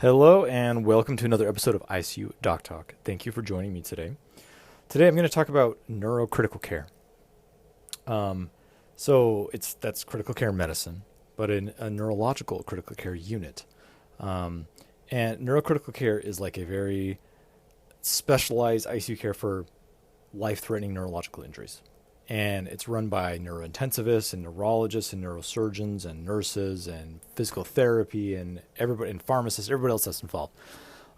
Hello and welcome to another episode of ICU Doc Talk. Thank you for joining me today. Today I'm going to talk about neurocritical care. That's critical care medicine, but in a neurological critical care unit. And neurocritical care is like a very specialized ICU care for life-threatening neurological injuries. And it's run by neurointensivists and neurologists and neurosurgeons and nurses and physical therapy and everybody and pharmacists, everybody else that's involved.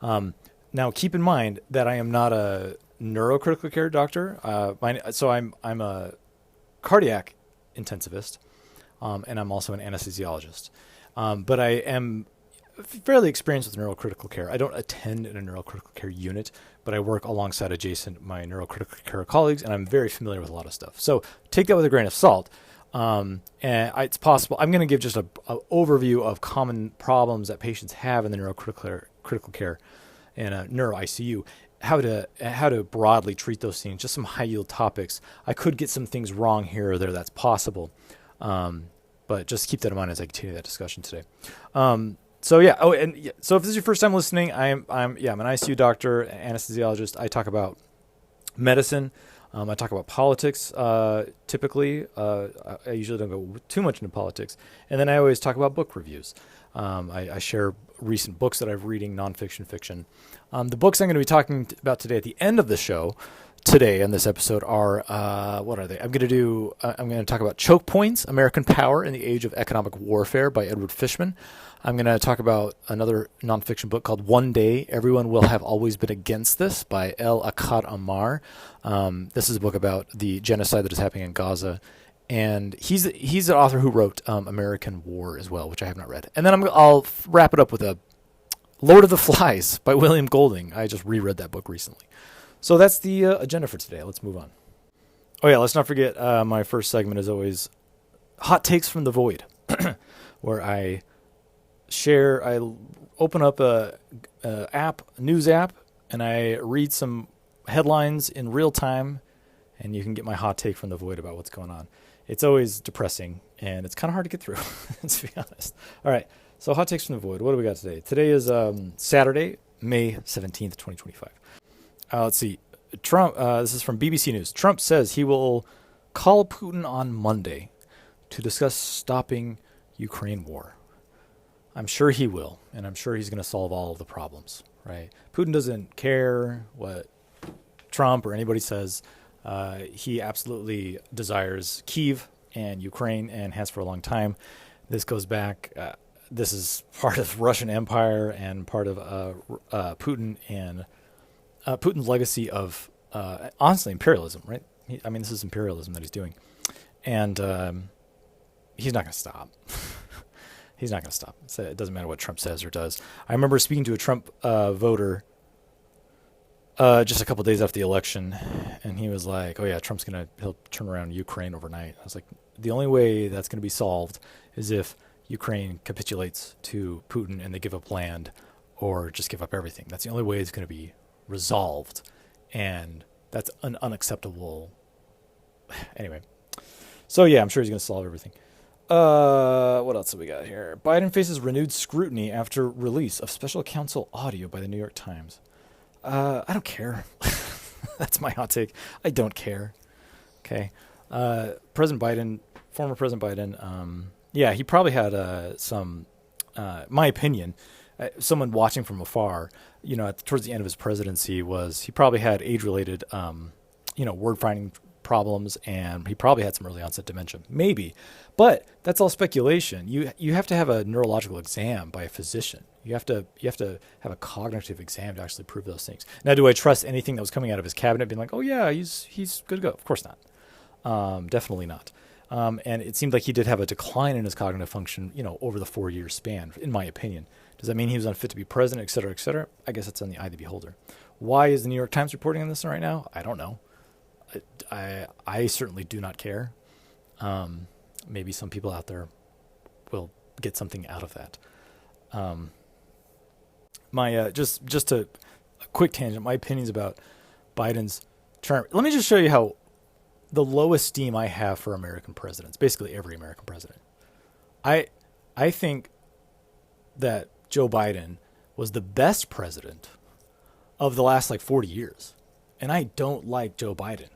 Now, keep in mind that I am not a neurocritical care doctor. I'm a cardiac intensivist, and I'm also an anesthesiologist. But I am fairly experienced with neurocritical care. I don't attend in a neurocritical care unit, but I work alongside my neurocritical care colleagues, and I'm very familiar with a lot of stuff. So take that with a grain of salt. And it's possible. I'm going to give just an overview of common problems that patients have in the critical care and neuro ICU, how to broadly treat those things, just some high yield topics. I could get some things wrong here or there. That's possible. But just keep that in mind as I continue that discussion today. So if this is your first time listening, I'm an ICU doctor, anesthesiologist. I talk about medicine. I talk about politics. Typically, I usually don't go too much into politics, and then I always talk about book reviews. I share recent books that I'm reading, nonfiction, fiction. The books I'm going to be talking about today at the end of the show, today in this episode, are what are they? I'm going to talk about Chokepoints: American Power in the Age of Economic Warfare by Edward Fishman. I'm going to talk about another nonfiction book called One Day, Everyone Will Have Always Been Against This by Akkad Amar. This is a book about the genocide that is happening in Gaza. And he's the author who wrote American War as well, which I have not read. And then I'll wrap it up with a Lord of the Flies by William Golding. I just reread that book recently. So that's the agenda for today. Let's move on. Oh yeah, let's not forget my first segment is always Hot Takes from the Void, where I open up a news app, and I read some headlines in real time, and you can get my hot take from the void about what's going on. It's always depressing, and it's kind of hard to get through, to be honest. All right, so hot takes from the void. What do we got today? Today is Saturday, May 17th, 2025. Let's see. Trump, this is from BBC News. Trump says he will call Putin on Monday to discuss stopping Ukraine war. I'm sure he will, and I'm sure he's going to solve all of the problems, right? Putin doesn't care what Trump or anybody says. He absolutely desires Kyiv and Ukraine and has for a long time. This goes back, this is part of Russian Empire and part of Putin and Putin's legacy of, honestly, imperialism, right? This is imperialism that he's doing. And he's not going to stop. He's not going to stop. So it doesn't matter what Trump says or does. I remember speaking to a Trump voter just a couple of days after the election, and he was like, "Oh yeah, he'll turn around Ukraine overnight." I was like, "The only way that's going to be solved is if Ukraine capitulates to Putin and they give up land, or just give up everything. That's the only way it's going to be resolved, and that's an unacceptable." Anyway, so yeah, I'm sure he's going to solve everything. What else have we got here? Biden faces renewed scrutiny after release of special counsel audio by the New York Times. I don't care. That's my hot take. I don't care. Okay. Former President Biden, he probably had my opinion, someone watching from afar, towards the end of his presidency he probably had age-related, word finding problems, and he probably had some early onset dementia, maybe, but that's all speculation. You have to have a neurological exam by a physician. You have to have a cognitive exam to actually prove those things. Now, do I trust anything that was coming out of his cabinet being like, oh yeah, he's good to go? Of course not. Definitely not. And it seemed like he did have a decline in his cognitive function, over the 4-year span, in my opinion. Does that mean he was unfit to be president, et cetera, et cetera? I guess it's on the eye of the beholder. Why is the New York Times reporting on this right now? I don't know. I certainly do not care. Maybe some people out there will get something out of that. Just a quick tangent. My opinions about Biden's term. Let me just show you how the low esteem I have for American presidents. Basically, every American president. I think that Joe Biden was the best president of the last like 40 years. And I don't like Joe Biden.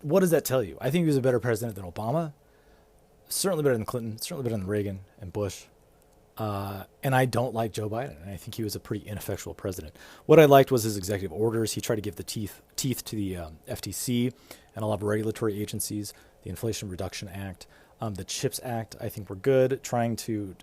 What does that tell you? I think he was a better president than Obama. Certainly better than Clinton. Certainly better than Reagan and Bush. And I don't like Joe Biden. And I think he was a pretty ineffectual president. What I liked was his executive orders. He tried to give the teeth to the FTC and a lot of regulatory agencies. The Inflation Reduction Act, the CHIPS Act, I think were good. Trying to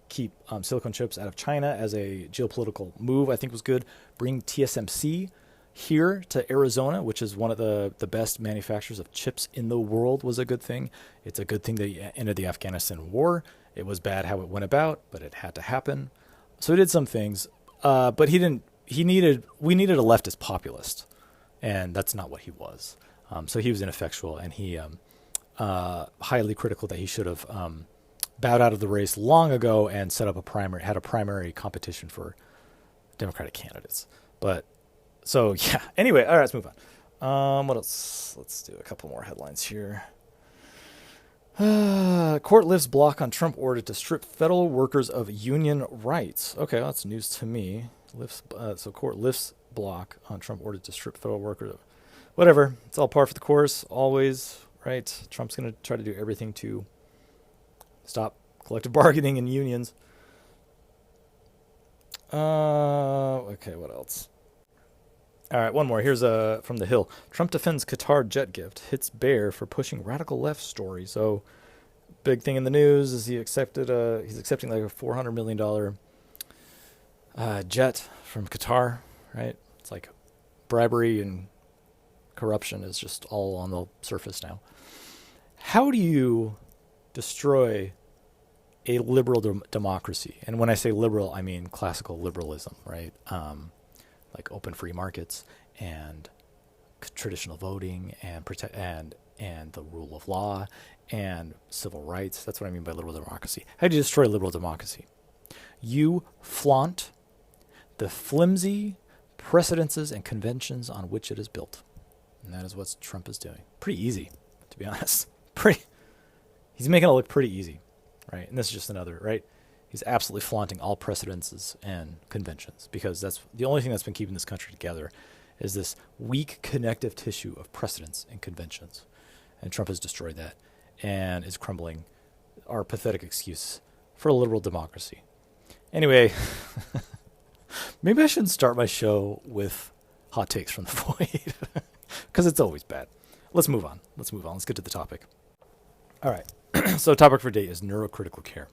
keep silicon chips out of China as a geopolitical move, I think was good. Bring TSMC here to Arizona, which is one of the best manufacturers of chips in the world, was a good thing. It's a good thing that he ended the Afghanistan war. It was bad how it went about, but it had to happen. So he did some things, but we needed a leftist populist, and that's not what he was. So he was ineffectual, and he highly critical that he should have bowed out of the race long ago and had a primary competition for Democratic candidates. But so yeah. Anyway, all right, let's move on. What else? Let's do a couple more headlines here. Court lifts block on Trump order to strip federal workers of union rights. Okay, well, that's news to me. So court lifts block on Trump order to strip federal workers. Whatever. It's all par for the course. Always, right? Trump's going to try to do everything to stop collective bargaining and unions. Okay, what else? All right, one more. Here's from The Hill. Trump defends Qatar jet gift, hits Bear for pushing radical left story. So, big thing in the news is he's accepting like a $400 million jet from Qatar, right? It's like bribery and corruption is just all on the surface now. How do you destroy a liberal democracy? And when I say liberal, I mean classical liberalism, right? Like open free markets and traditional voting and the rule of law and civil rights. That's what I mean by liberal democracy. How do you destroy liberal democracy? You flaunt the flimsy precedences and conventions on which it is built. And that is what Trump is doing. Pretty easy, to be honest. He's making it look pretty easy, right? And this is just another, right? He's absolutely flaunting all precedences and conventions because that's the only thing that's been keeping this country together is this weak connective tissue of precedents and conventions. And Trump has destroyed that and is crumbling our pathetic excuse for a liberal democracy. Anyway, maybe I shouldn't start my show with hot takes from the void because it's always bad. Let's move on. Let's get to the topic. All right. So topic for today is neurocritical care.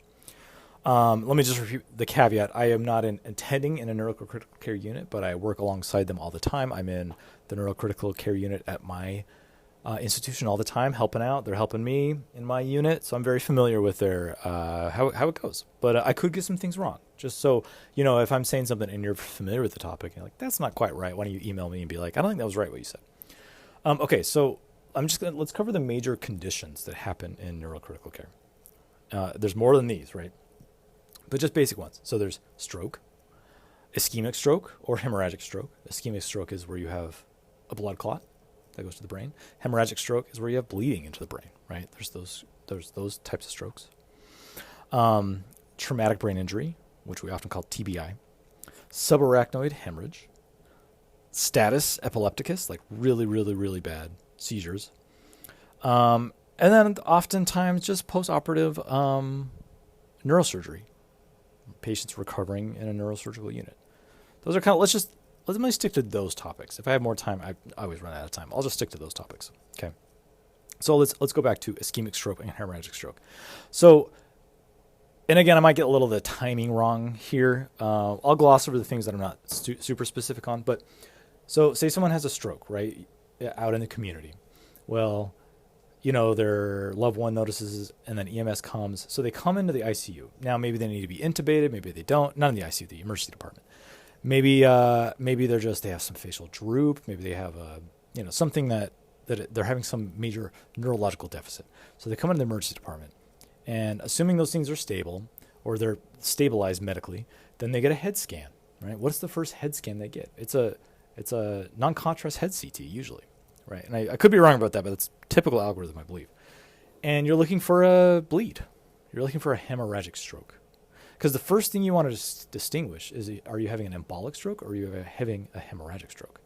Let me just repeat the caveat. I am not attending in a neurocritical care unit, but I work alongside them all the time. I'm in the neurocritical care unit at my institution all the time, helping out. They're helping me in my unit, so I'm very familiar with their how it goes. But I could get some things wrong. Just so you know, if I'm saying something and you're familiar with the topic, you're like, that's not quite right. Why don't you email me and be like, I don't think that was right what you said. Okay, so let's cover the major conditions that happen in neurocritical care. There's more than these, right? But just basic ones. So there's stroke, ischemic stroke, or hemorrhagic stroke. Ischemic stroke is where you have a blood clot that goes to the brain. Hemorrhagic stroke is where you have bleeding into the brain, right? There's those types of strokes. Traumatic brain injury, which we often call TBI. Subarachnoid hemorrhage. Status epilepticus, like really, really, really bad seizures. And then oftentimes just post-operative neurosurgery. Patients recovering in a neurosurgical unit. Those are kind of, let me stick to those topics. If I have more time, I always run out of time. I'll just stick to those topics. Okay. So let's go back to ischemic stroke and hemorrhagic stroke. So, and again, I might get a little of the timing wrong here. I'll gloss over the things that I'm not super specific on. But so say someone has a stroke, right, out in the community. Well, you know, their loved one notices and then EMS comes. So they come into the ICU. Now, maybe they need to be intubated. Maybe they don't. Not in the ICU, the emergency department. Maybe they have some facial droop. Maybe they have something that they're having some major neurological deficit. So they come into the emergency department. And assuming those things are stable or they're stabilized medically, then they get a head scan, right? What's the first head scan they get? It's a non-contrast head CT usually. Right, and I could be wrong about that, but it's typical algorithm, I believe. And you're looking for a bleed. You're looking for a hemorrhagic stroke. Because the first thing you want to distinguish is, are you having an embolic stroke or are you having a hemorrhagic stroke?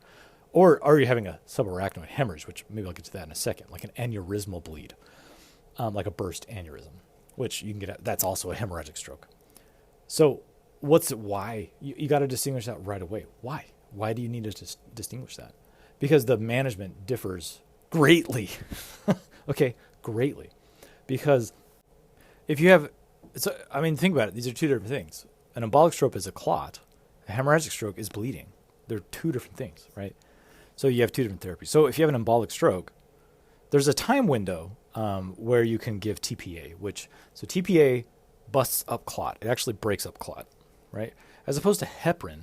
Or are you having a subarachnoid hemorrhage, which maybe I'll get to that in a second, like an aneurysmal bleed, like a burst aneurysm, which you can get, that's also a hemorrhagic stroke. So why? You got to distinguish that right away. Why? Why do you need to distinguish that? Because the management differs greatly. Okay, greatly. Because if you have, think about it. These are two different things. An embolic stroke is a clot. A hemorrhagic stroke is bleeding. They're two different things, right? So you have two different therapies. So if you have an embolic stroke, there's a time window where you can give TPA, so TPA busts up clot. It actually breaks up clot, right? As opposed to heparin,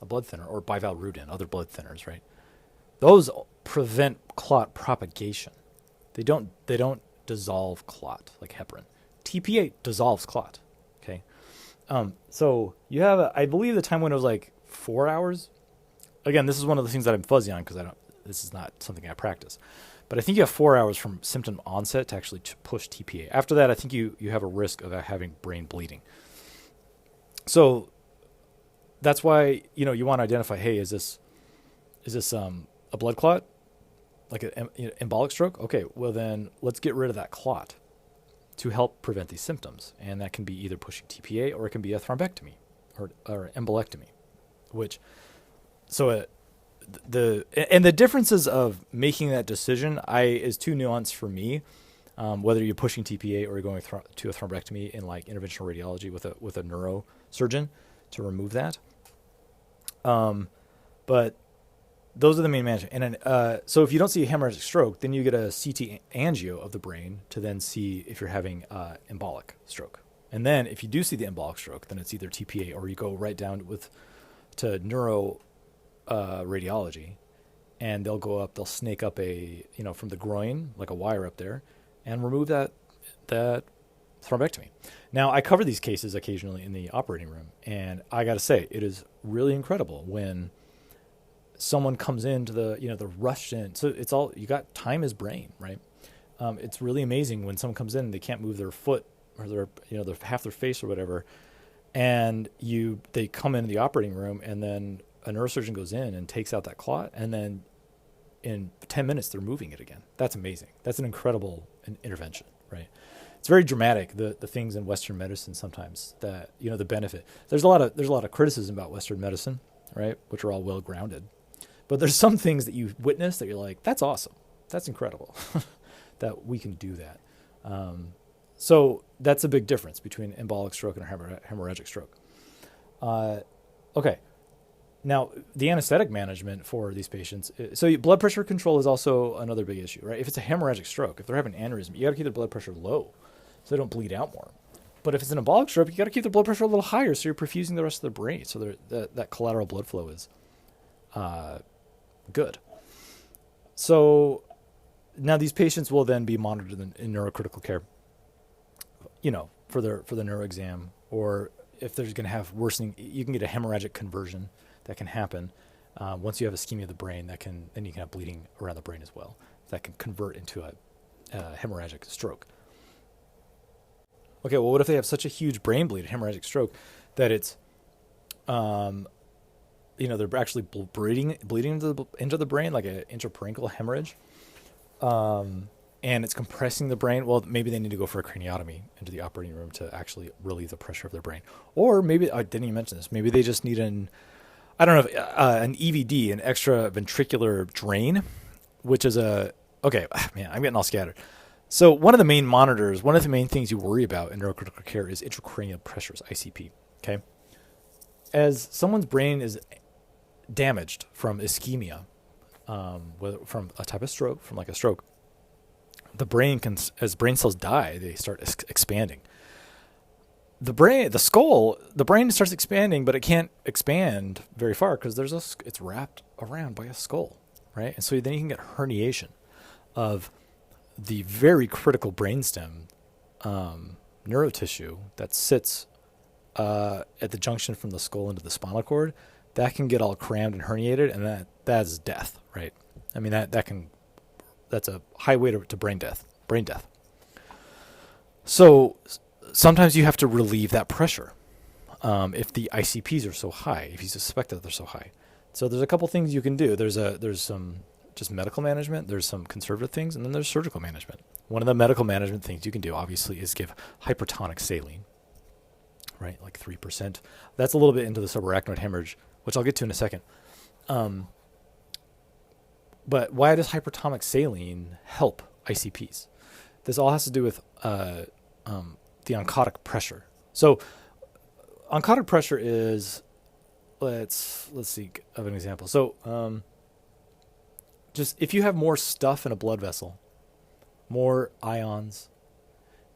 a blood thinner, or bivalirudin, other blood thinners, right? Those prevent clot propagation. They don't dissolve clot like heparin. TPA dissolves clot, okay? So you have, I believe the time window is like 4 hours. Again, this is one of the things that I'm fuzzy on because this is not something I practice. But I think you have 4 hours from symptom onset to actually push TPA. After that, I think you have a risk of having brain bleeding. So that's why, you want to identify, hey, is this a blood clot? Like an embolic stroke? Okay, well then let's get rid of that clot to help prevent these symptoms. And that can be either pushing TPA or it can be a thrombectomy or embolectomy, the differences of making that decision is too nuanced for me. Whether you're pushing TPA or you're going to a thrombectomy in like interventional radiology with a neurosurgeon to remove that. But those are the main management. And then, so if you don't see a hemorrhagic stroke, then you get a CT angio of the brain to then see if you're having embolic stroke. And then if you do see the embolic stroke, then it's either TPA or you go right down to neuro radiology, and they'll snake up from the groin, like a wire up there, and remove that thrombectomy. Now, I cover these cases occasionally in the operating room, and I got to say, it is really incredible when someone comes into the rushed in. So it's all, you got time is brain, right? It's really amazing when someone comes in and they can't move their foot or their half their face or whatever, and they come into the operating room, and then a neurosurgeon goes in and takes out that clot, and then in 10 minutes they're moving it again. That's amazing. That's an incredible intervention, right? It's very dramatic, the things in Western medicine sometimes that, the benefit. There's a lot of criticism about Western medicine, right, which are all well grounded. But there's some things that you witness that you're like, that's awesome. That's incredible that we can do that. So that's a big difference between embolic stroke and a hemorrhagic stroke. Okay. Now, the anesthetic management for these patients, so blood pressure control is also another big issue, right? If it's a hemorrhagic stroke, if they're having aneurysm, you got to keep their blood pressure low so they don't bleed out more. But if it's an embolic stroke, you got to keep their blood pressure a little higher so you're perfusing the rest of the brain so that collateral blood flow is good. So now these patients will then be monitored in neurocritical care, for the neuro exam, or if they're going to have worsening, you can get a hemorrhagic conversion that can happen once you have ischemia of the brain. Then you can have bleeding around the brain as well. That can convert into a hemorrhagic stroke. Okay, well, what if they have such a huge brain bleed, a hemorrhagic stroke, that it's, they're actually bleeding into the brain, like an intraparenchymal hemorrhage, and it's compressing the brain? Well, maybe they need to go for a craniotomy into the operating room to actually relieve the pressure of their brain. Or maybe, I didn't even mention this, maybe they just need an EVD, an extra ventricular drain, which is I'm getting all scattered. So one of the main things you worry about in neurocritical care is intracranial pressures, ICP, okay? As someone's brain is damaged from ischemia, whether from a type of stroke, from like a stroke, the brain as brain cells die, they start expanding. The brain starts expanding, but it can't expand very far because it's wrapped around by a skull, right? And so then you can get herniation of the very critical brainstem neurotissue that sits at the junction from the skull into the spinal cord. That can get all crammed and herniated, and that's death, right? I mean, that's a highway to brain death. So sometimes you have to relieve that pressure, if the ICPs are so high, if you suspect that they're so high. So there's a couple things you can do. There's some just medical management, there's some conservative things, and then there's surgical management. One of the medical management things you can do, obviously, is give hypertonic saline, right? Like 3%. That's a little bit into the subarachnoid hemorrhage, which I'll get to in a second. But why does hypertonic saline help ICPs? This all has to do with the oncotic pressure. So oncotic pressure is, let's see of an example. So just if you have more stuff in a blood vessel, more ions,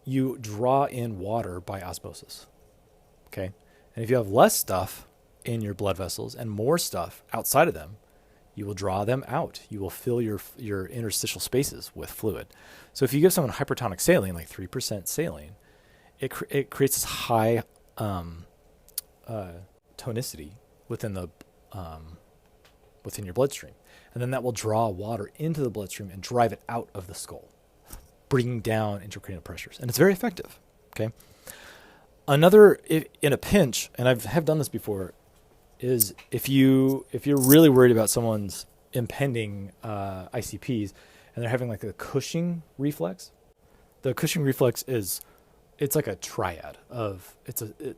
you draw in water by osmosis. Okay? And if you have less stuff in your blood vessels and more stuff outside of them, you will draw them out. You will fill your interstitial spaces with fluid. So if you give someone hypertonic saline, like 3% saline, it creates this high tonicity within your bloodstream. And then that will draw water into the bloodstream and drive it out of the skull, bringing down intracranial pressures. And it's very effective. Okay. Another, in a pinch, and have done this before, is if you're really worried about someone's impending ICPs and they're having like a Cushing reflex. The Cushing reflex it's like a triad of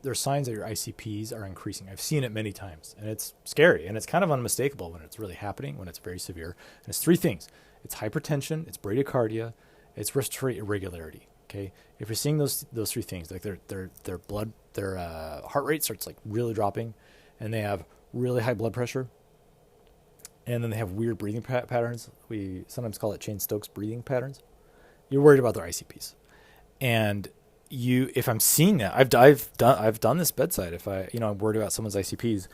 there's signs that your ICPs are increasing. I've seen it many times, and it's scary, and it's kind of unmistakable when it's really happening, when it's very severe. And it's three things: it's hypertension, it's bradycardia, it's respiratory irregularity. Okay, if you're seeing those three things, like their heart rate starts like really dropping, and they have really high blood pressure, and then they have weird breathing patterns. We sometimes call it Cheyne-Stokes breathing patterns. You're worried about their ICPs, and if I'm seeing that, I've done this bedside. If I'm worried about someone's ICPs,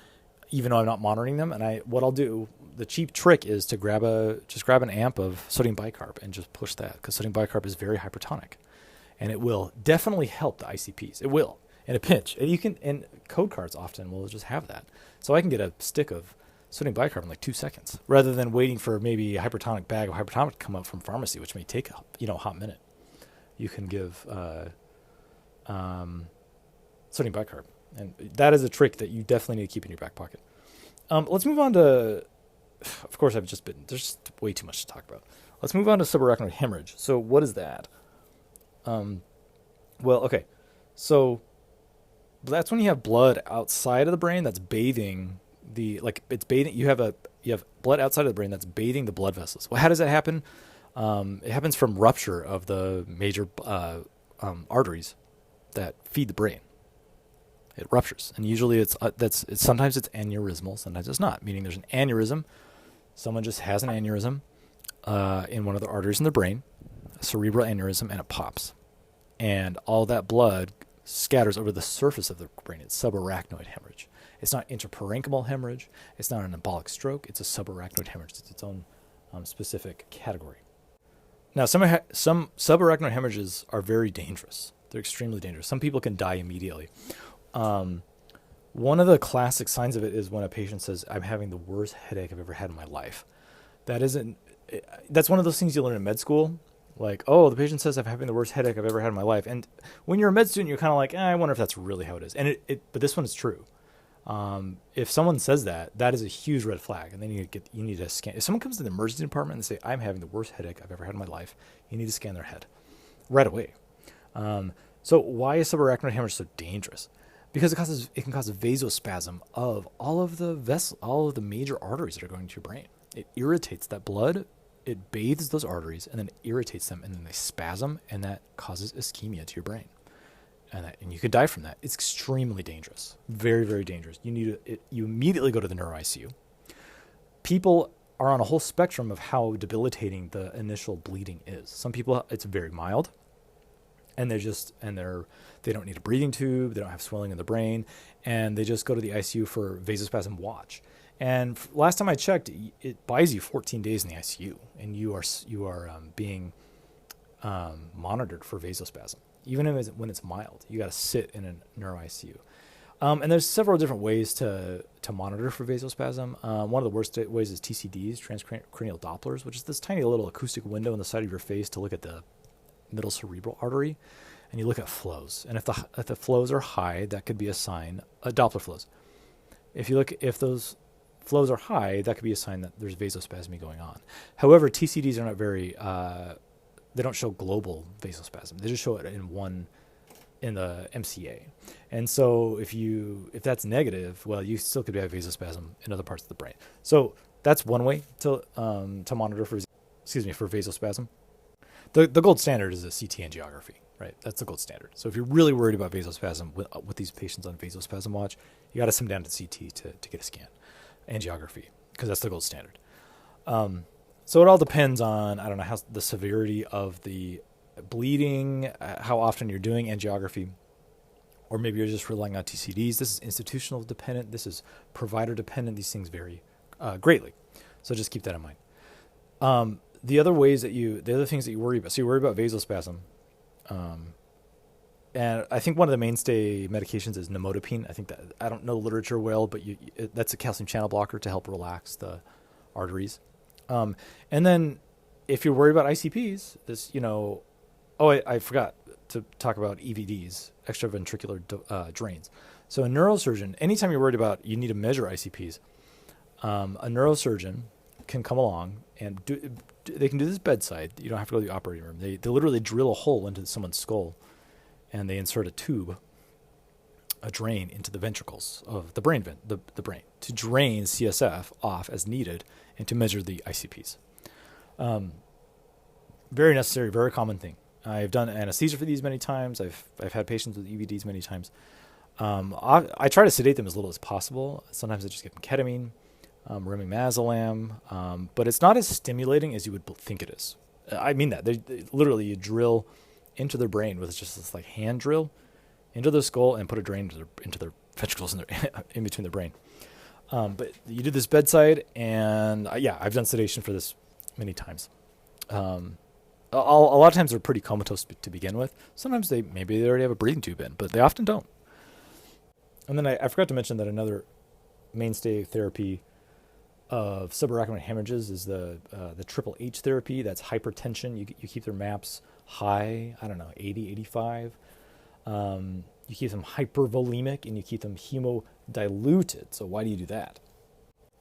even though I'm not monitoring them, and what I'll do, the cheap trick is to grab an amp of sodium bicarb and just push that, because sodium bicarb is very hypertonic, and it will definitely help the ICPs. It will in a pinch. And code cards often will just have that, so I can get a stick of sodium bicarb in like 2 seconds, rather than waiting for maybe a hypertonic bag of hypertonic to come up from pharmacy, which may take a hot minute. You can give sodium bicarb, and that is a trick that you definitely need to keep in your back pocket. Let's move on to, of course, there's just way too much to talk about. Let's move on to subarachnoid hemorrhage. So what is that? Okay, so that's when you have blood outside of the brain that's bathing you have blood outside of the brain that's bathing the blood vessels. Well, how does that happen? It happens from rupture of the major arteries that feed the brain. It ruptures, and usually sometimes it's aneurysmal, sometimes it's not. Meaning there's an aneurysm. Someone just has an aneurysm in one of the arteries in the brain, a cerebral aneurysm, and it pops, and all that blood scatters over the surface of the brain. It's subarachnoid hemorrhage. It's not intraparenchymal hemorrhage. It's not an embolic stroke. It's a subarachnoid hemorrhage. It's its own specific category. Now, some subarachnoid hemorrhages are very dangerous. They're extremely dangerous. Some people can die immediately. One of the classic signs of it is when a patient says, "I'm having the worst headache I've ever had in my life." That's one of those things you learn in med school. Like, oh, the patient says, "I'm having the worst headache I've ever had in my life." And when you're a med student, you're kind of like, I wonder if that's really how it is. And but this one is true. If someone says that is a huge red flag, and then you need to scan. If someone comes to the emergency department and say, "I'm having the worst headache I've ever had in my life," you need to scan their head right away. So why is subarachnoid hemorrhage so dangerous? Because it can cause a vasospasm of all of the major arteries that are going to your brain. It irritates that blood. It bathes those arteries and then irritates them, and then they spasm, and that causes ischemia to your brain. And you could die from that. It's extremely dangerous. Very, very dangerous. You immediately go to the neuro ICU. People are on a whole spectrum of how debilitating the initial bleeding is. Some people, it's very mild, and they don't need a breathing tube, they don't have swelling in the brain, and they just go to the ICU for vasospasm watch. And last time I checked, it buys you 14 days in the ICU, and you are being monitored for vasospasm. Even when it's mild, you got to sit in a neuro ICU. And there's several different ways to monitor for vasospasm. One of the worst ways is TCDs, transcranial Dopplers, which is this tiny little acoustic window in the side of your face to look at the middle cerebral artery. and you look at flows. And if the flows are high, that could be a sign, Doppler flows. If those flows are high, that could be a sign that there's vasospasm going on. However, TCDs are not very, they don't show global vasospasm. They just show it in the MCA. And so if that's negative, well, you still could have vasospasm in other parts of the brain. So that's one way to monitor for vasospasm. The gold standard is a CT angiography, right? That's the gold standard. So if you're really worried about vasospasm with these patients on vasospasm watch, you got to send them down to CT to get a scan, angiography, because that's the gold standard. So it all depends on, I don't know, how the severity of the bleeding, how often you're doing angiography, or maybe you're just relying on TCDs. This is institutional dependent. This is provider dependent. These things vary greatly. So just keep that in mind. The other things that you worry about. So you worry about vasospasm. And I think one of the mainstay medications is nimodipine. I think that, I don't know the literature well, but that's a calcium channel blocker to help relax the arteries. And then if you're worried about ICPs, I forgot to talk about EVDs, extraventricular drains. So a neurosurgeon, anytime you're worried about, you need to measure ICPs, a neurosurgeon can come along and they can do this bedside. You don't have to go to the operating room. They literally drill a hole into someone's skull and they insert a drain into the ventricles of the brain, the brain, to drain CSF off as needed and to measure the ICPs. Very necessary, very common thing. I've done anesthesia for these many times. I've had patients with EVDs many times. I try to sedate them as little as possible. Sometimes I just give them ketamine, remimazolam, but it's not as stimulating as you would think it is. I mean that. They literally, you drill into their brain with just this like hand drill into their skull and put a drain into their ventricles in between their brain. But you do this bedside, and I've done sedation for this many times. A lot of times they're pretty comatose to begin with. Sometimes they already have a breathing tube in, but they often don't. And then I forgot to mention that another mainstay therapy of subarachnoid hemorrhages is the triple H therapy. That's hypertension. You keep their MAPs high, 80, 85. You keep them hypervolemic, and you keep them hemodiluted. So why do you do that?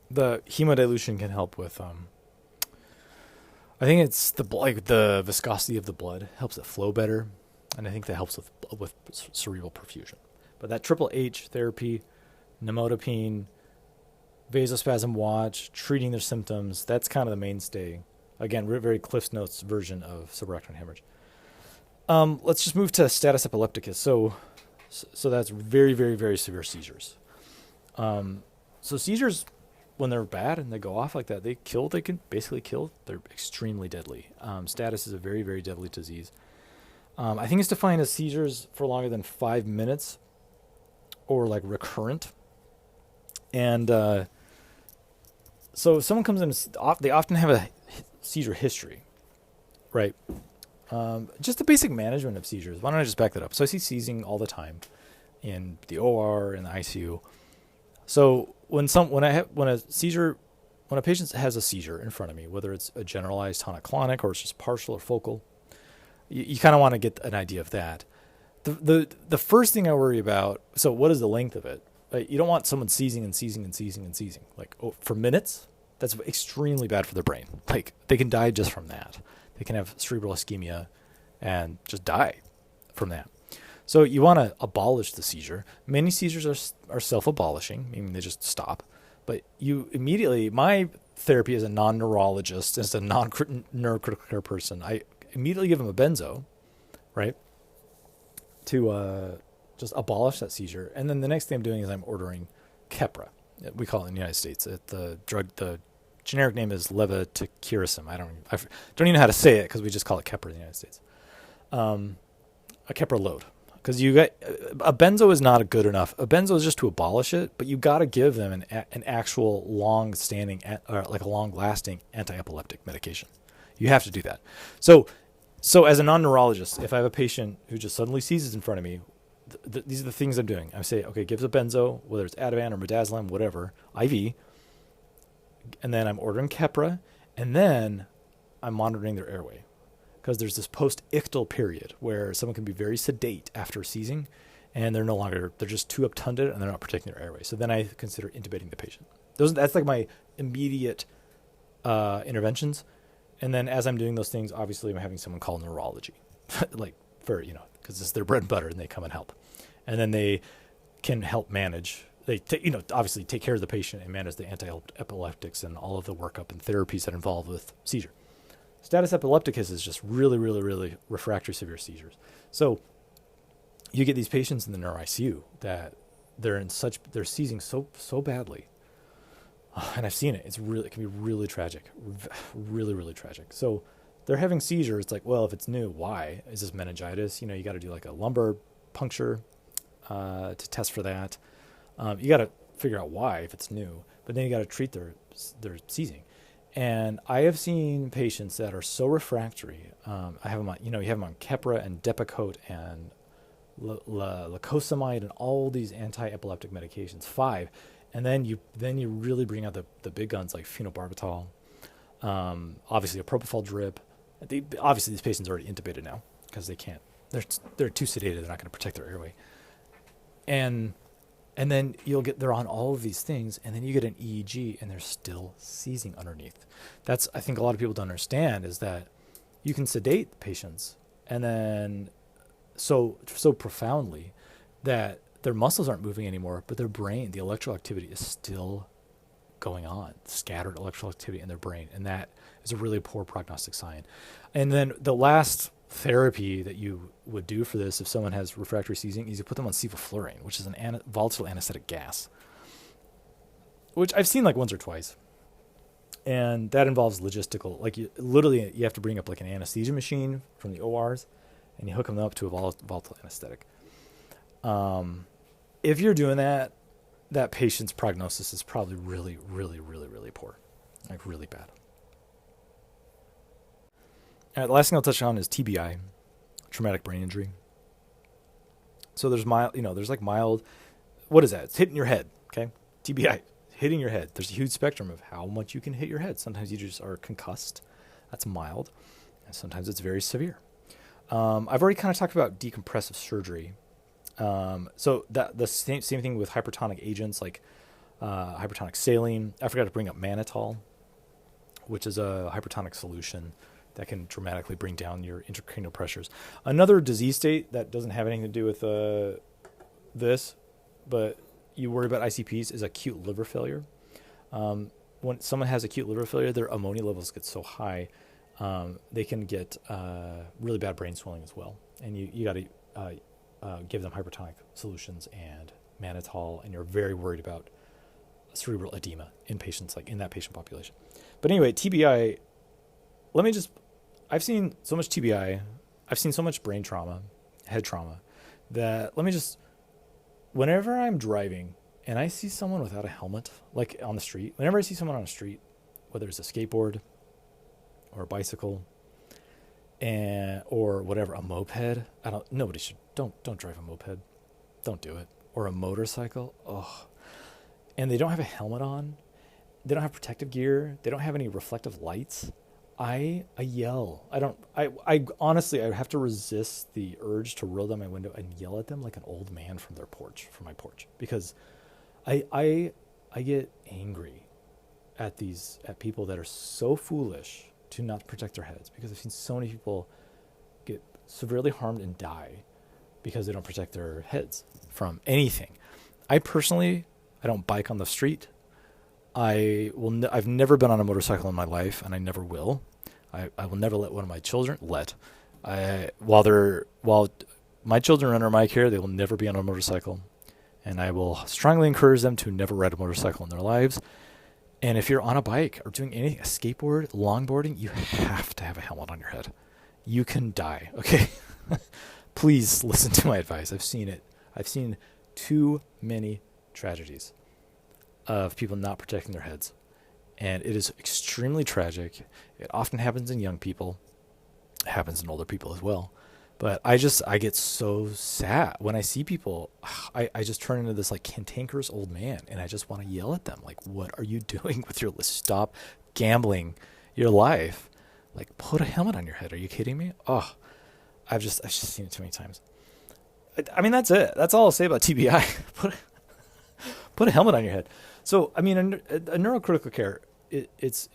The hemodilution can help with, I think it's the viscosity of the blood helps it flow better, and I think that helps with cerebral perfusion. But that triple H therapy, nimodipine, vasospasm watch, treating their symptoms, that's kind of the mainstay. Again, very Cliff's Notes version of subarachnoid hemorrhage. Let's just move to status epilepticus. So that's very, very, very severe seizures. So seizures, when they're bad and they go off like that, they can basically kill. They're extremely deadly. Status is a very, very deadly disease. I think it's defined as seizures for longer than 5 minutes or like recurrent. And so if someone comes in, they often have a seizure history, right? Just the basic management of seizures. Why don't I just back that up? So I see seizing all the time in the OR, in the ICU. So when a patient has a seizure in front of me, whether it's a generalized tonic-clonic or it's just partial or focal, you kind of want to get an idea of that. The first thing I worry about, so what is the length of it? You don't want someone seizing and seizing and seizing and seizing. Like for minutes, that's extremely bad for their brain. Like they can die just from that. They can have cerebral ischemia and just die from that. So you want to abolish the seizure. Many seizures are self-abolishing, meaning they just stop. But you immediately, my therapy as a non-neurologist, as a non-neurocritical care person, I immediately give them a benzo, right, to just abolish that seizure. And then the next thing I'm doing is I'm ordering Keppra. We call it in the United States. The generic name is levetiracetam. I don't even know how to say it because we just call it Keppra in the United States. A Keppra load. Because a benzo is not good enough. A benzo is just to abolish it, but you got to give them an actual long-standing, like a long-lasting anti-epileptic medication. You have to do that. So as a non-neurologist, if I have a patient who just suddenly seizes in front of me, these are the things I'm doing. I say, okay, give a benzo, whether it's Ativan or midazolam, whatever, IV, and then I'm ordering Keppra, and then I'm monitoring their airway. because there's this post-ictal period where someone can be very sedate after seizing, and they're just too obtunded and they're not protecting their airway. So then I consider intubating the patient. That's like my immediate interventions. And then as I'm doing those things, obviously I'm having someone call neurology, like because it's their bread and butter, and they come and help. And then they can help manage. They obviously take care of the patient and manage the anti-epileptics and all of the workup and therapies that involve with seizure. Status epilepticus is just really, really, really refractory severe seizures. So you get these patients in the neuro ICU that they're seizing so badly. And I've seen it. It can be really tragic, really, really tragic. So they're having seizures. It's like, well, if it's new, why? Is this meningitis? You got to do like a lumbar puncture to test for that. You got to figure out why if it's new, but then you got to treat their seizing. And I have seen patients that are so refractory. I have them on, you have them on Keppra and Depakote and lacosamide and all these anti-epileptic medications, 5. And then you really bring out the big guns like phenobarbital, obviously a propofol drip. Obviously these patients are already intubated now because they can't. They're too sedated. They're not going to protect their airway. And then they're on all of these things, and then you get an EEG, and they're still seizing underneath. That's, I think a lot of people don't understand, is that you can sedate patients, and then so profoundly that their muscles aren't moving anymore, but their brain, the electrical activity is still going on, scattered electrical activity in their brain, and that is a really poor prognostic sign. And then the last therapy that you would do for this if someone has refractory seizing is you put them on sevoflurane, which is an volatile anesthetic gas, which I've seen like once or twice. And that involves logistical, like you have to bring up like an anesthesia machine from the ORs and you hook them up to a volatile anesthetic. If you're doing that, that patient's prognosis is probably really, really, really, really poor, like really bad. All right, the last thing I'll touch on is TBI, traumatic brain injury. So there's mild, what is that? It's hitting your head, okay? TBI, hitting your head. There's a huge spectrum of how much you can hit your head. Sometimes you just are concussed. That's mild. And sometimes it's very severe. I've already kind of talked about decompressive surgery. So that the same thing with hypertonic agents like hypertonic saline. I forgot to bring up mannitol, which is a hypertonic solution that can dramatically bring down your intracranial pressures. Another disease state that doesn't have anything to do with this, but you worry about ICPs, is acute liver failure. When someone has acute liver failure, their ammonia levels get so high, they can get really bad brain swelling as well. And you got to give them hypertonic solutions and mannitol, and you're very worried about cerebral edema in patients, like in that patient population. But anyway, TBI, I've seen so much TBI, I've seen so much brain trauma, head trauma, that whenever I'm driving and I see someone without a helmet, like on the street, whenever I see someone on the street, whether it's a skateboard or a bicycle or whatever, a moped, don't drive a moped. Don't do it. Or a motorcycle. Oh. And they don't have a helmet on. They don't have protective gear. They don't have any reflective lights. I yell. I honestly, I have to resist the urge to roll down my window and yell at them like an old man from my porch, because I get angry at people that are so foolish to not protect their heads, because I've seen so many people get severely harmed and die because they don't protect their heads from anything. I don't bike on the street. I've never been on a motorcycle in my life, and I never will. I will never let one of my children while my children are under my care, they will never be on a motorcycle, and I will strongly encourage them to never ride a motorcycle in their lives. And if you're on a bike or doing anything, a skateboard, longboarding, you have to have a helmet on your head. You can die. Okay. Please listen to my advice. I've seen it. I've seen too many tragedies of people not protecting their heads. And it is extremely tragic. It often happens in young people. It happens in older people as well. But I get so sad when I see people. I just turn into this like cantankerous old man, and I just want to yell at them. Like, what are you doing with your life? Stop gambling your life. Like, put a helmet on your head. Are you kidding me? Oh, I've just seen it too many times. I mean, that's it. That's all I'll say about TBI. Put a helmet on your head. So, I mean, a neurocritical care, it's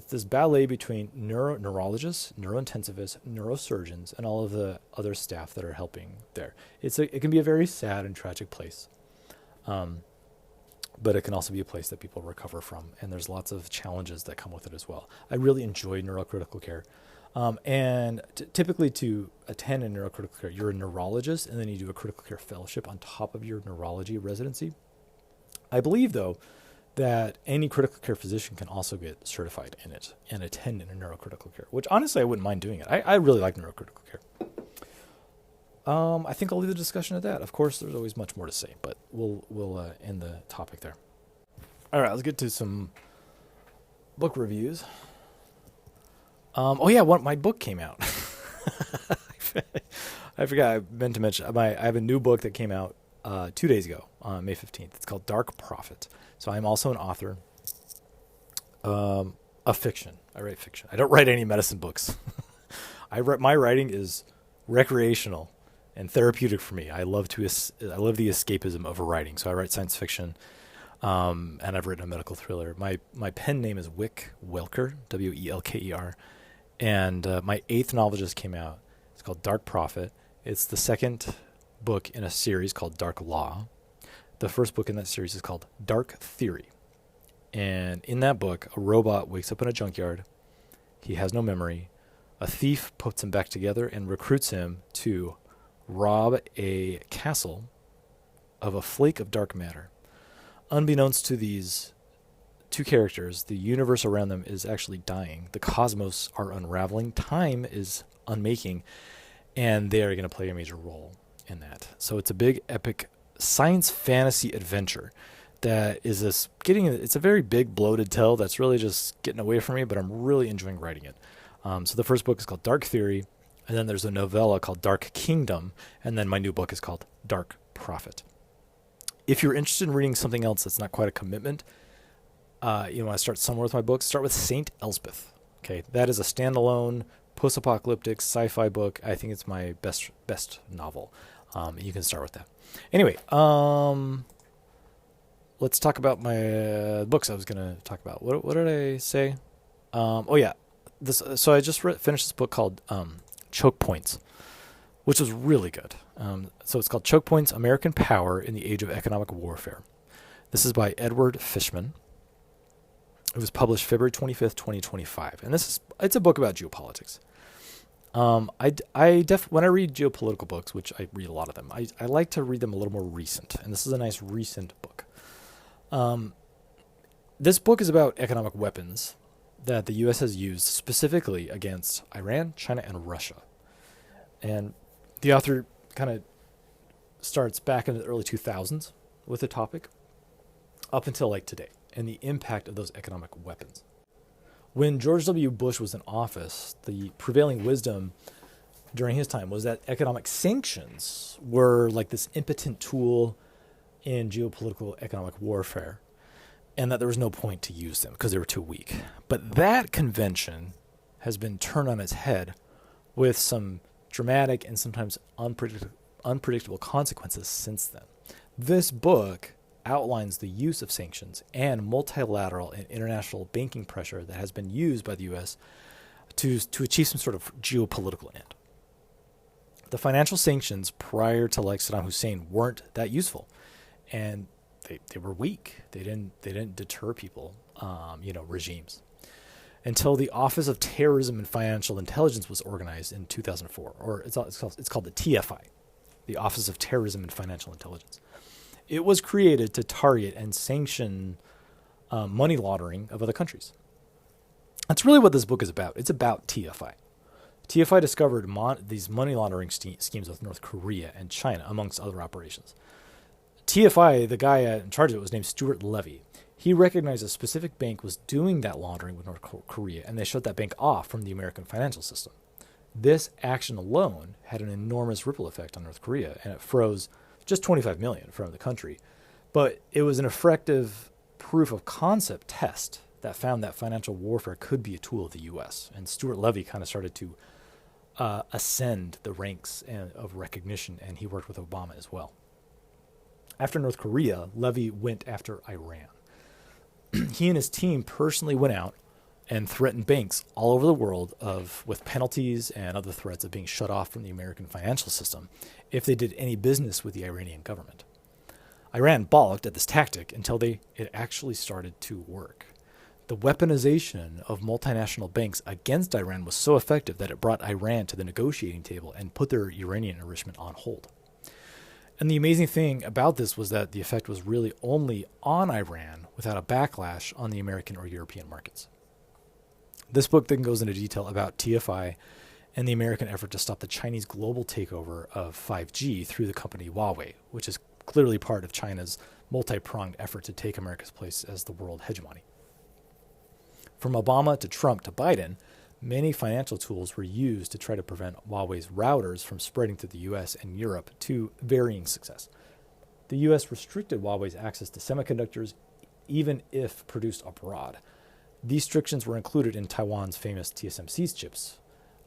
this ballet between neurologists, neurointensivists, neurosurgeons, and all of the other staff that are helping there. It can be a very sad and tragic place, but it can also be a place that people recover from, and there's lots of challenges that come with it as well. I really enjoy neurocritical care. And typically to attend a neurocritical care, you're a neurologist, and then you do a critical care fellowship on top of your neurology residency. I believe, though, that any critical care physician can also get certified in it and attend in a neurocritical care, which honestly I wouldn't mind doing it. I really like neurocritical care. I think I'll leave the discussion at that. Of course, there's always much more to say, but we'll end the topic there. All right, let's get to some book reviews. My book came out. I forgot. I meant to mention I have a new book that came out 2 days ago on May 15th. It's called Dark Prophet. So I'm also an author of fiction. I write fiction. I don't write any medicine books. My writing is recreational and therapeutic for me. I love the escapism of writing. So I write science fiction, and I've written a medical thriller. My pen name is Welker, Welker, and my 8th novel just came out. It's called Dark Prophet. It's the second book in a series called Dark Law. The first book in that series is called Dark Theory. And in that book, a robot wakes up in a junkyard. He has no memory. A thief puts him back together and recruits him to rob a castle of a flake of dark matter. Unbeknownst to these two characters, the universe around them is actually dying. The cosmos are unraveling. Time is unmaking. And they are going to play a major role in that. So it's a big, epic science fantasy adventure that is it's a very big, bloated tale that's really just getting away from me, but I'm really enjoying writing it. So the first book is called Dark Theory, and then there's a novella called Dark Kingdom, and then my new book is called Dark Prophet. If you're interested in reading something else that's not quite a commitment, you want to start somewhere with my books, start with Saint Elspeth. Okay, that is a standalone post-apocalyptic sci-fi book. I think it's my best novel. You can start with that. Anyway, let's talk about my books I was going to talk about. What did I say? So I just finished this book called Chokepoints, which was really good. So it's called Chokepoints, American Power in the Age of Economic Warfare. This is by Edward Fishman. It was published February 25th, 2025. And it's a book about geopolitics. When I read geopolitical books, which I read a lot of them, I like to read them a little more recent. And this is a nice recent book. This book is about economic weapons that the U.S. has used specifically against Iran, China, and Russia. And the author kind of starts back in the early 2000s with the topic up until like today and the impact of those economic weapons. When George W. Bush was in office, the prevailing wisdom during his time was that economic sanctions were like this impotent tool in geopolitical economic warfare, and that there was no point to use them because they were too weak. But that convention has been turned on its head with some dramatic and sometimes unpredictable consequences since then. This book outlines the use of sanctions and multilateral and international banking pressure that has been used by the U.S. to achieve some sort of geopolitical end. The financial sanctions prior to like Saddam Hussein weren't that useful, and they were weak. They didn't deter people, regimes, until the Office of Terrorism and Financial Intelligence was organized in 2004, or it's called the TFI, the Office of Terrorism and Financial Intelligence. It was created to target and sanction money laundering of other countries. That's really what this book is about. It's about TFI. TFI discovered these money laundering schemes with North Korea and China, amongst other operations. TFI, the guy in charge of it, was named Stuart Levy. He recognized a specific bank was doing that laundering with North Korea, and they shut that bank off from the American financial system. This action alone had an enormous ripple effect on North Korea, and it froze just 25 million from the country. But it was an effective proof of concept test that found that financial warfare could be a tool of the U.S. And Stuart Levy kind of started to ascend the ranks of recognition, and he worked with Obama as well. After North Korea, Levy went after Iran. He and his team personally went out and threatened banks all over the world with penalties and other threats of being shut off from the American financial system if they did any business with the Iranian government. Iran balked at this tactic until it actually started to work. The weaponization of multinational banks against Iran was so effective that it brought Iran to the negotiating table and put their uranium enrichment on hold. And the amazing thing about this was that the effect was really only on Iran without a backlash on the American or European markets. This book then goes into detail about TFI and the American effort to stop the Chinese global takeover of 5G through the company Huawei, which is clearly part of China's multi-pronged effort to take America's place as the world hegemony. From Obama to Trump to Biden, many financial tools were used to try to prevent Huawei's routers from spreading to the U.S. and Europe to varying success. The U.S. restricted Huawei's access to semiconductors even if produced abroad. These restrictions were included in Taiwan's famous TSMC's chips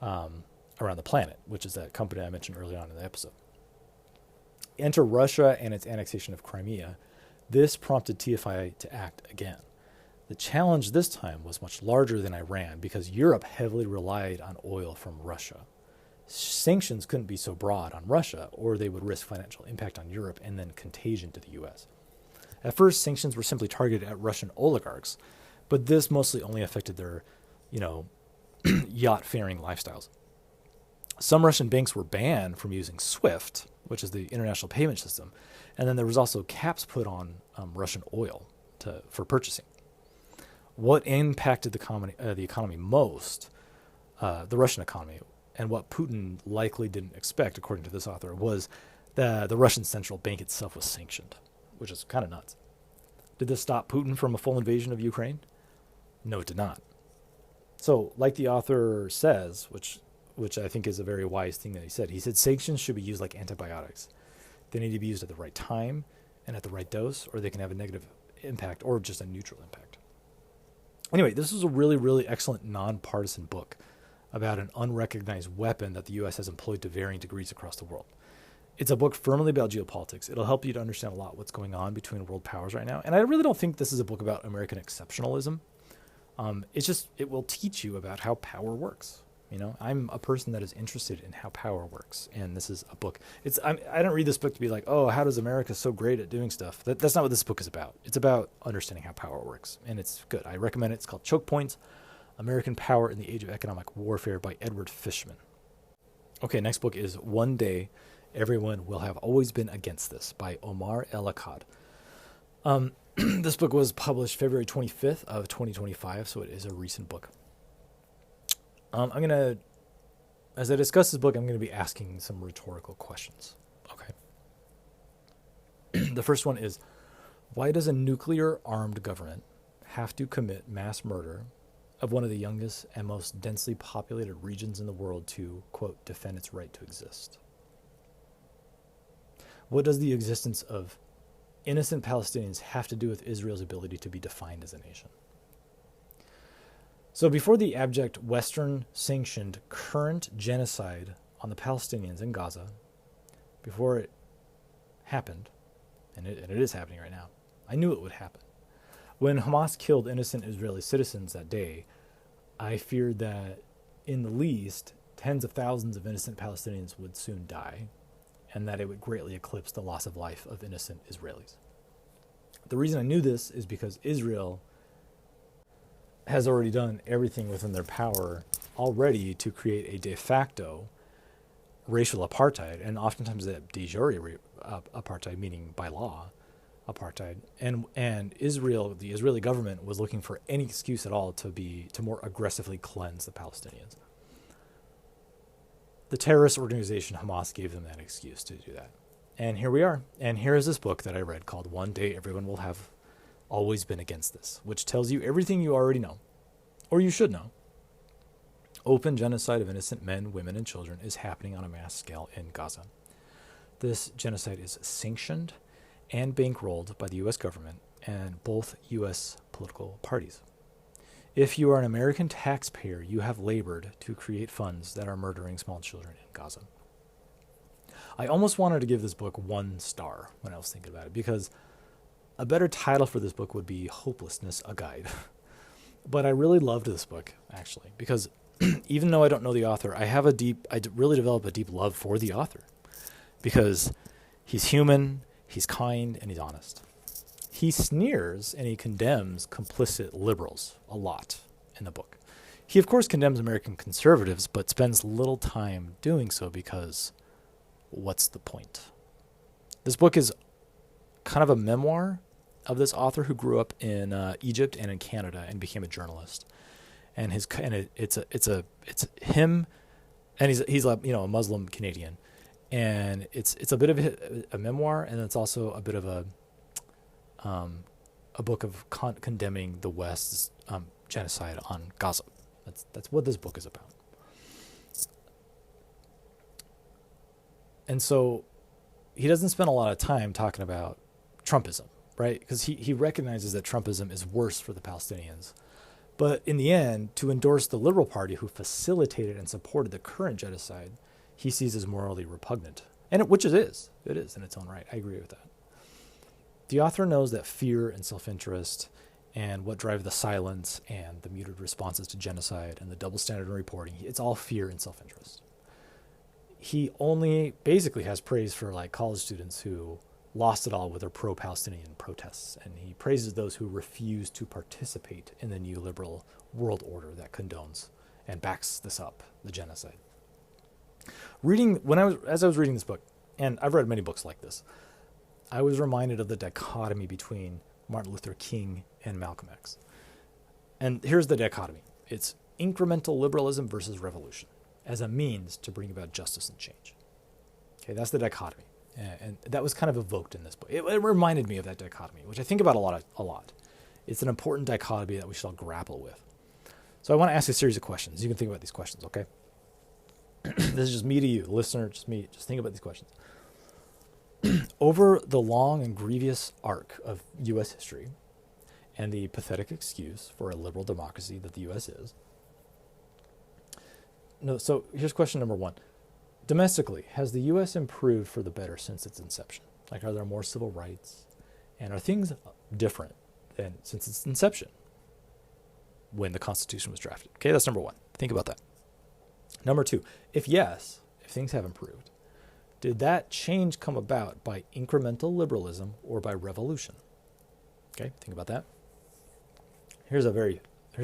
around the planet, which is that company I mentioned earlier on in the episode. Enter Russia and its annexation of Crimea. This prompted TFI to act again. The challenge this time was much larger than Iran because Europe heavily relied on oil from Russia. Sanctions couldn't be so broad on Russia, or they would risk financial impact on Europe and then contagion to the U.S. At first, sanctions were simply targeted at Russian oligarchs, but this mostly only affected their, yacht-faring lifestyles. Some Russian banks were banned from using SWIFT, which is the international payment system, and then there was also caps put on Russian oil for purchasing. What impacted the economy most, the Russian economy, and what Putin likely didn't expect, according to this author, was that the Russian central bank itself was sanctioned, which is kind of nuts. Did this stop Putin from a full invasion of Ukraine? No, it did not. So, like the author says, which I think is a very wise thing that he said sanctions should be used like antibiotics. They need to be used at the right time and at the right dose, or they can have a negative impact or just a neutral impact. Anyway, this is a really, really excellent nonpartisan book about an unrecognized weapon that the U.S. has employed to varying degrees across the world. It's a book firmly about geopolitics. It'll help you to understand a lot what's going on between world powers right now. And I really don't think this is a book about American exceptionalism. It will teach you about how power works. I'm a person that is interested in how power works, and this is a book. I don't read this book to be like, oh, how does America so great at doing stuff? That's not what this book is about. It's about understanding how power works, and it's good. I recommend it. It's called Chokepoint, American Power in the Age of Economic Warfare by Edward Fishman. Okay, next book is One Day Everyone Will Have Always Been Against This by Omar El Akkad. This book was published February 25th of 2025, so it is a recent book. As I discuss this book, I'm going to be asking some rhetorical questions. Okay. The first one is, why does a nuclear-armed government have to commit mass murder of one of the youngest and most densely populated regions in the world to, quote, defend its right to exist? What does the existence of innocent Palestinians have to do with Israel's ability to be defined as a nation? So before the abject Western-sanctioned current genocide on the Palestinians in Gaza, before it happened, and it is happening right now, I knew it would happen. When Hamas killed innocent Israeli citizens that day, I feared that, in the least, tens of thousands of innocent Palestinians would soon die, and that it would greatly eclipse the loss of life of innocent Israelis. The reason I knew this is because Israel has already done everything within their power already to create a de facto racial apartheid, and oftentimes a de jure apartheid, meaning by law apartheid. And Israel, the Israeli government, was looking for any excuse at all to more aggressively cleanse the Palestinians. The terrorist organization Hamas gave them that excuse to do that. And here we are. And here is this book that I read called One Day Everyone Will Have Always Been Against This, which tells you everything you already know, or you should know. Open genocide of innocent men, women, and children is happening on a mass scale in Gaza. This genocide is sanctioned and bankrolled by the U.S. government and both U.S. political parties. If you are an American taxpayer, you have labored to create funds that are murdering small children in Gaza. I almost wanted to give this book 1 star when I was thinking about it, because a better title for this book would be Hopelessness, a Guide. But I really loved this book, actually, because even though I don't know the author, I really developed a deep love for the author, because he's human, he's kind, and he's honest. He sneers and he condemns complicit liberals a lot in the book. He, of course, condemns American conservatives, but spends little time doing so because what's the point? This book is kind of a memoir of this author who grew up in Egypt and in Canada and became a journalist. And it's him, and he's like, a Muslim Canadian, and it's a bit of a memoir, and it's also a bit of a book of condemning the West's genocide on Gaza. That's what this book is about. And so he doesn't spend a lot of time talking about Trumpism, right? Because he recognizes that Trumpism is worse for the Palestinians. But in the end, to endorse the Liberal Party who facilitated and supported the current genocide, he sees as morally repugnant. Which it is. It is in its own right. I agree with that. The author knows that fear and self-interest and what drive the silence and the muted responses to genocide and the double standard in reporting, it's all fear and self-interest. He only basically has praise for like college students who lost it all with their pro-Palestinian protests, and he praises those who refuse to participate in the new liberal world order that condones and backs this up, the genocide. As I was reading this book, and I've read many books like this, I was reminded of the dichotomy between Martin Luther King and Malcolm X. And here's the dichotomy. It's incremental liberalism versus revolution as a means to bring about justice and change. Okay, that's the dichotomy. And that was kind of evoked in this book. It reminded me of that dichotomy, which I think about a lot. It's an important dichotomy that we should all grapple with. So I want to ask a series of questions. You can think about these questions, okay? This is just me to you, the listener, just me. Just think about these questions. Over the long and grievous arc of U.S. history and the pathetic excuse for a liberal democracy that the U.S. is. So here's question number 1. Domestically, has the U.S. improved for the better since its inception? Like, are there more civil rights? And are things different than since its inception when the Constitution was drafted? Okay, that's number 1. Think about that. Number 2, if things have improved, did that change come about by incremental liberalism or by revolution? Okay, think about that. Here's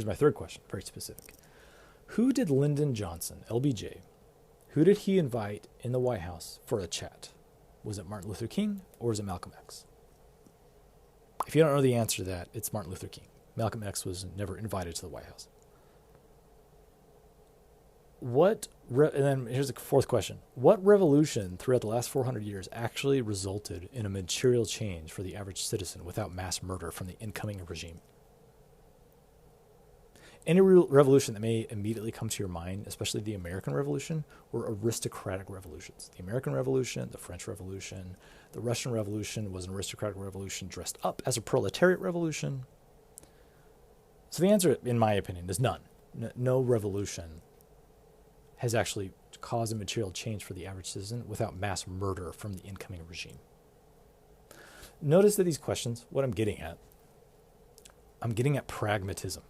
my third question, very specific. Who did Lyndon Johnson, LBJ, who did he invite in the White House for a chat? Was it Martin Luther King or was it Malcolm X? If you don't know the answer to that, it's Martin Luther King. Malcolm X was never invited to the White House. And then here's the fourth question. What revolution throughout the last 400 years actually resulted in a material change for the average citizen without mass murder from the incoming regime? Any revolution that may immediately come to your mind, especially the American Revolution, were aristocratic revolutions. The American Revolution, the French Revolution, the Russian Revolution was an aristocratic revolution dressed up as a proletariat revolution. So the answer, in my opinion, is none. No revolution has actually caused a material change for the average citizen without mass murder from the incoming regime. Notice that these questions, what I'm getting at pragmatism.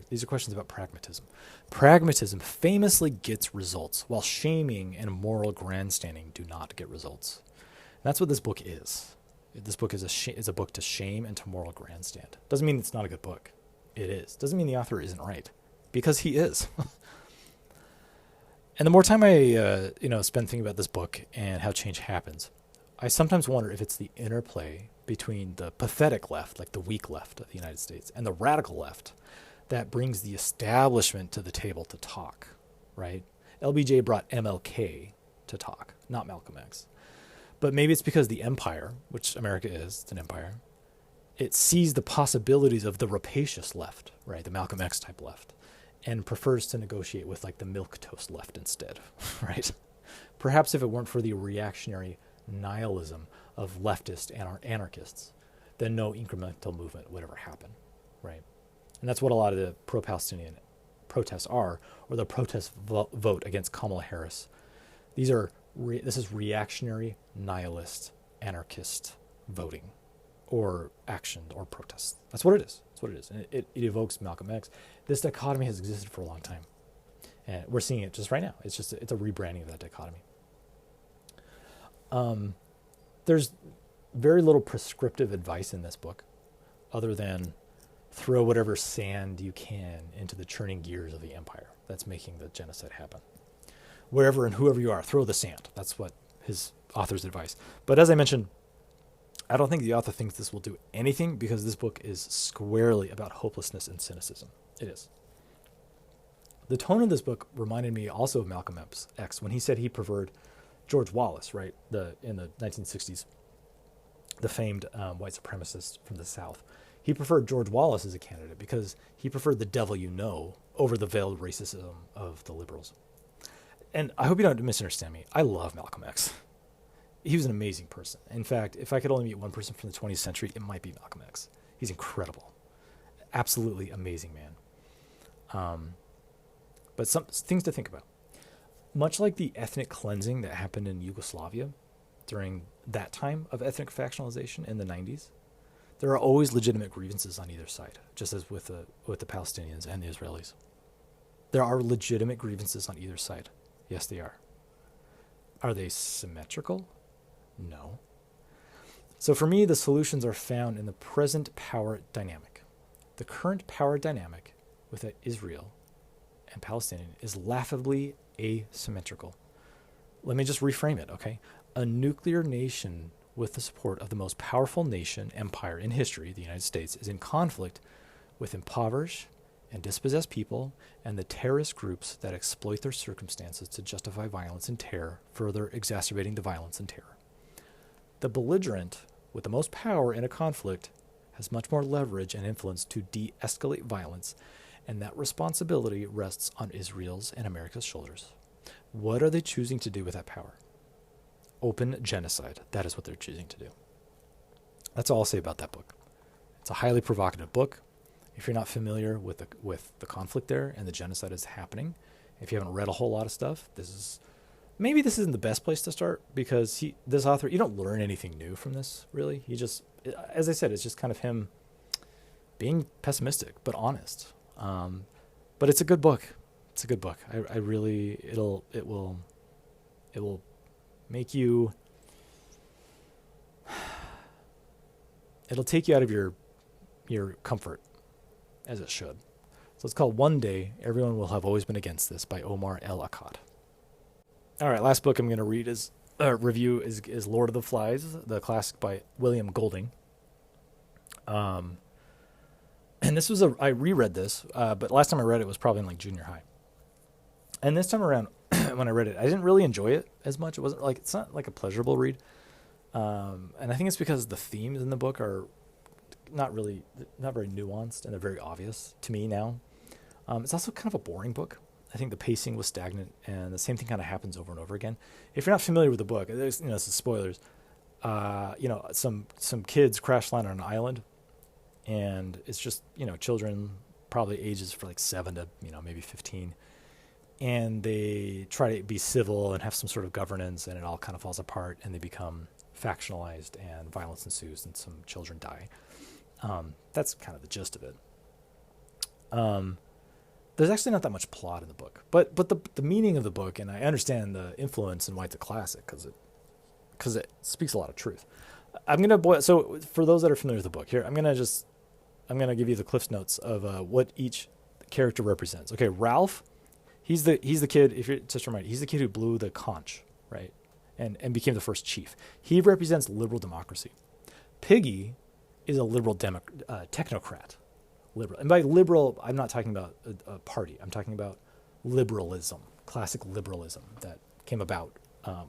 These are questions about pragmatism. Pragmatism famously gets results, while shaming and moral grandstanding do not get results. And that's what this book is. This book is a book to shame and to moral grandstand. Doesn't mean it's not a good book. It is. Doesn't mean the author isn't right, because he is. And the more time I spend thinking about this book and how change happens, I sometimes wonder if it's the interplay between the pathetic left, like the weak left of the United States, and the radical left that brings the establishment to the table to talk, right? LBJ brought MLK to talk, not Malcolm X. But maybe it's because the empire, which America is, it's an empire, it sees the possibilities of the rapacious left, right, the Malcolm X type left, and prefers to negotiate with like the milquetoast left instead, right? Perhaps if it weren't for the reactionary nihilism of leftist and anarchists, then no incremental movement would ever happen, right? And that's what a lot of the pro-Palestinian protests are, or the protest vote against Kamala Harris. This is reactionary, nihilist, anarchist voting, or action, or protest. That's what it is. That's what it is. And it evokes Malcolm X. This dichotomy has existed for a long time, and we're seeing it just right now. It's a rebranding of that dichotomy. There's very little prescriptive advice in this book, other than throw whatever sand you can into the churning gears of the empire that's making the genocide happen. Wherever and whoever you are, throw the sand. That's what his author's advice. But as I mentioned, I don't think the author thinks this will do anything, because this book is squarely about hopelessness and cynicism. It is. The tone of this book reminded me also of Malcolm X when he said he preferred George Wallace, right? In the 1960s, the famed white supremacist from the South. He preferred George Wallace as a candidate because he preferred the devil you know over the veiled racism of the liberals. And I hope you don't misunderstand me. I love Malcolm X. He was an amazing person. In fact, if I could only meet one person from the 20th century, it might be Malcolm X. He's incredible. Absolutely amazing man. But some things to think about. Much like the ethnic cleansing that happened in Yugoslavia during that time of ethnic factionalization in the 90s, there are always legitimate grievances on either side, just as with the Palestinians and the Israelis. There are legitimate grievances on either side. Yes, they are. Are they symmetrical? No. So for me, the solutions are found in the present power dynamic. The current power dynamic with Israel and Palestinian is laughably asymmetrical. Let me just reframe it, okay? A nuclear nation with the support of the most powerful nation, empire in history, the United States, is in conflict with impoverished and dispossessed people and the terrorist groups that exploit their circumstances to justify violence and terror, further exacerbating the violence and terror. The belligerent with the most power in a conflict has much more leverage and influence to de-escalate violence, and that responsibility rests on Israel's and America's shoulders. What are they choosing to do with that power? Open genocide. That is what they're choosing to do. That's all I'll say about that book. It's a highly provocative book. If you're not familiar with the conflict there and the genocide is happening, if you haven't read a whole lot of stuff, this isn't the best place to start, because this author, you don't learn anything new from this, really. He just, as I said, it's just kind of him being pessimistic but honest. But it's a good book. It's a good book. I really, it will make you, it'll take you out of your comfort, as it should. So it's called One Day Everyone Will Have Always Been Against This by Omar El Akkad. All right, last book I'm going to read review is Lord of the Flies, the classic by William Golding. And this was I reread this, but last time I read it was probably in like junior high. And this time around, when I read it, I didn't really enjoy it as much. It's not like a pleasurable read. And I think it's because the themes in the book are not very nuanced, and they're very obvious to me now. It's also kind of a boring book. I think the pacing was stagnant, and the same thing kind of happens over and over again. If you're not familiar with the book, this is spoilers. Some kids crash land on an island, and it's just children, probably ages for like 7 to maybe 15, and they try to be civil and have some sort of governance, and it all kind of falls apart, and they become factionalized, and violence ensues, and some children die. That's kind of the gist of it. There's actually not that much plot in the book, but the meaning of the book, and I understand the influence and why it's a classic, because it speaks a lot of truth. So for those that are familiar with the book, here I'm gonna give you the Cliff's Notes of what each character represents. Okay, Ralph, he's the kid. If you're just remind, he's the kid who blew the conch, right, and became the first chief. He represents liberal democracy. Piggy is a liberal technocrat. Liberal, and by liberal, I'm not talking about a party. I'm talking about liberalism, classic liberalism that came about,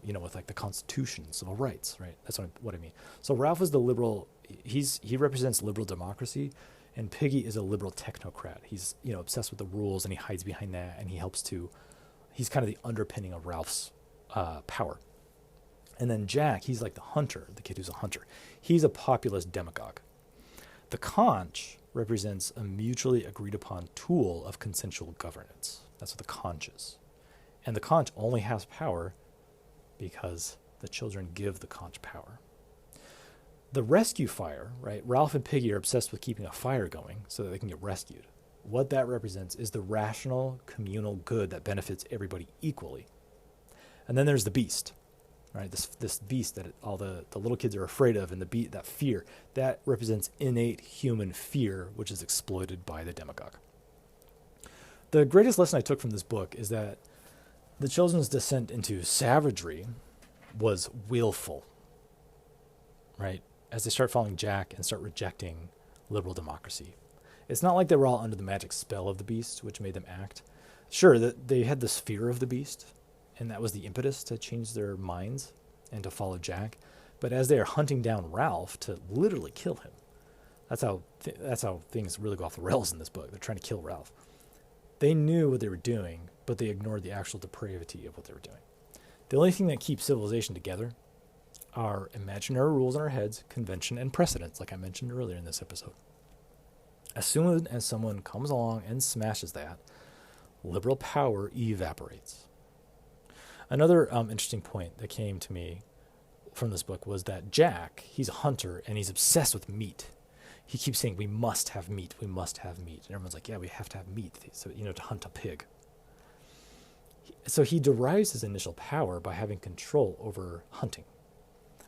with like the Constitution, civil rights, right? That's what I mean. So Ralph is the liberal. He represents liberal democracy, and Piggy is a liberal technocrat. He's obsessed with the rules, and he hides behind that, and he's kind of the underpinning of Ralph's power. And then Jack, he's like the hunter, the kid who's a hunter. He's a populist demagogue. The conch represents a mutually agreed upon tool of consensual governance. That's what the conch is. And the conch only has power because the children give the conch power. The rescue fire, right? Ralph and Piggy are obsessed with keeping a fire going so that they can get rescued. What that represents is the rational communal good that benefits everybody equally. And then there's the beast, right? This beast that all the little kids are afraid of, and that fear, that represents innate human fear, which is exploited by the demagogue. The greatest lesson I took from this book is that the children's descent into savagery was willful, right? As they start following Jack and start rejecting liberal democracy. It's not like they were all under the magic spell of the beast, which made them act. Sure, that they had this fear of the beast, and that was the impetus to change their minds and to follow Jack. But as they are hunting down Ralph to literally kill him, that's how things really go off the rails in this book. They're trying to kill Ralph. They knew what they were doing, but they ignored the actual depravity of what they were doing. The only thing that keeps civilization together are imaginary rules in our heads, convention, and precedents, like I mentioned earlier in this episode. As soon as someone comes along and smashes that, liberal power evaporates. Another interesting point that came to me from this book was that Jack, he's a hunter, and he's obsessed with meat. He keeps saying, we must have meat, we must have meat. And everyone's like, yeah, we have to have meat, so, to hunt a pig. So he derives his initial power by having control over hunting.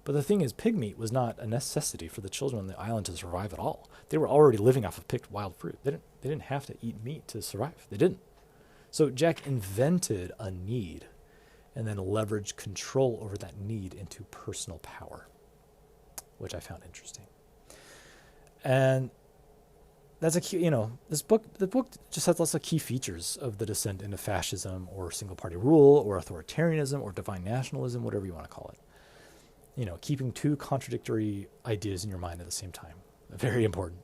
But the thing is, pig meat was not a necessity for the children on the island to survive at all. They were already living off of picked wild fruit. They didn't have to eat meat to survive. They didn't. So Jack invented a need and then leveraged control over that need into personal power, which I found interesting. And that's a key, the book just has lots of key features of the descent into fascism or single party rule or authoritarianism or divine nationalism, whatever you want to call it. Keeping two contradictory ideas in your mind at the same time. Very important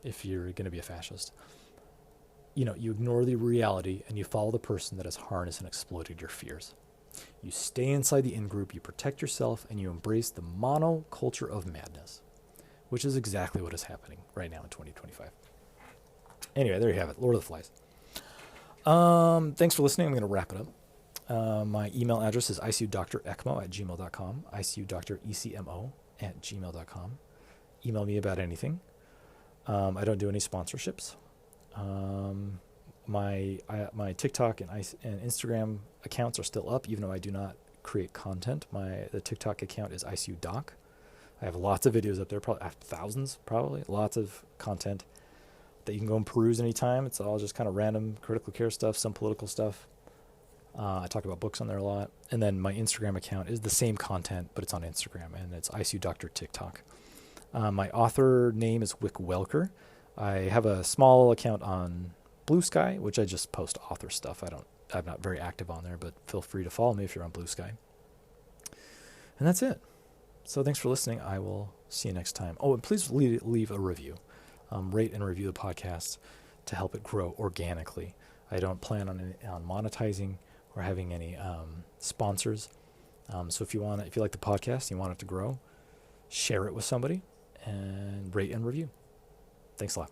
if you're going to be a fascist. You ignore the reality and you follow the person that has harnessed and exploited your fears. You stay inside the in-group, you protect yourself, and you embrace the monoculture of madness, which is exactly what is happening right now in 2025. Anyway, there you have it. Lord of the Flies. Thanks for listening. I'm going to wrap it up. My email address is icudrecmo@gmail.com, icudrecmo@gmail.com. Email me about anything. I don't do any sponsorships. My TikTok and Instagram accounts are still up, even though I do not create content. The TikTok account is ICUDoc. I have lots of videos up there, probably thousands, lots of content that you can go and peruse anytime. It's all just kind of random critical care stuff, some political stuff. I talk about books on there a lot. And then my Instagram account is the same content, but it's on Instagram, and it's ICU Doctor TikTok. My author name is Wick Welker. I have a small account on Blue Sky, which I just post author stuff. I'm not very active on there, but feel free to follow me if you're on Blue Sky. And that's it. So thanks for listening. I will see you next time. Oh, and please leave a review. Rate and review the podcast to help it grow organically. I don't plan on monetizing or having any sponsors. So if you like the podcast, you want it to grow, share it with somebody, and rate and review. Thanks a lot.